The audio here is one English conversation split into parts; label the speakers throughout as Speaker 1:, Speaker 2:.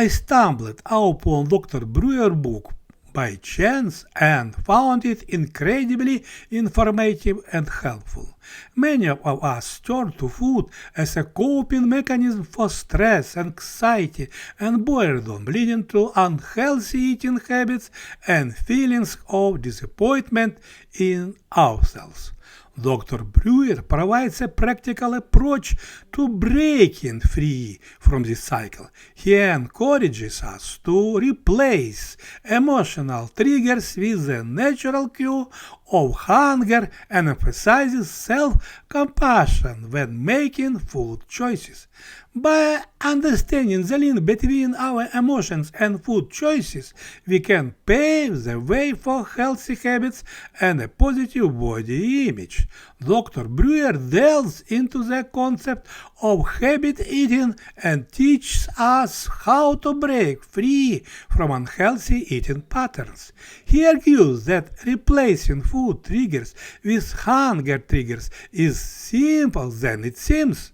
Speaker 1: I stumbled upon Dr. Brewer book by chance and found it incredibly informative and helpful. Many of us turn to food as a coping mechanism for stress, anxiety, and boredom, leading to unhealthy eating habits and feelings of disappointment in ourselves. Dr. Brewer provides a practical approach to breaking free from this cycle. He encourages us to replace emotional triggers with the natural cue of hunger and emphasizes self-compassion when making food choices. By understanding the link between our emotions and food choices, we can pave the way for healthy habits and a positive body image. Dr. Brewer delves into the concept of habit eating and teaches us how to break free from unhealthy eating patterns. He argues that replacing food triggers with hunger triggers is simpler than it seems.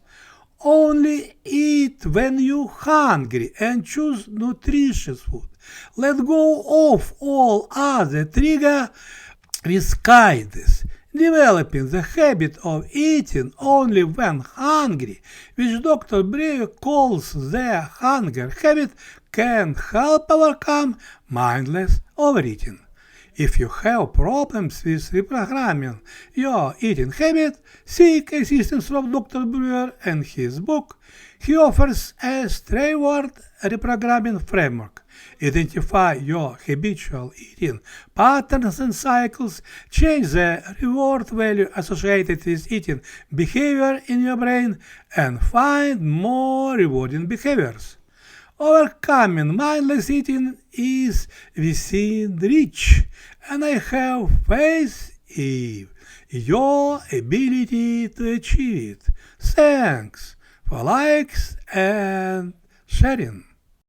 Speaker 1: Only eat when you're hungry and choose nutritious food. Let go of all other triggers with kindness. Developing the habit of eating only when hungry, which Dr. Brewer calls the hunger habit, can help overcome mindless overeating. If you have problems with reprogramming your eating habit, seek assistance from Dr. Brewer and his book. He offers a straightforward reprogramming framework. Identify your habitual eating patterns and cycles, change the reward value associated with eating behavior in your brain, and find more rewarding behaviors. Overcoming mindless eating is within reach, and I have faith in your ability to achieve it. Thanks for likes and sharing.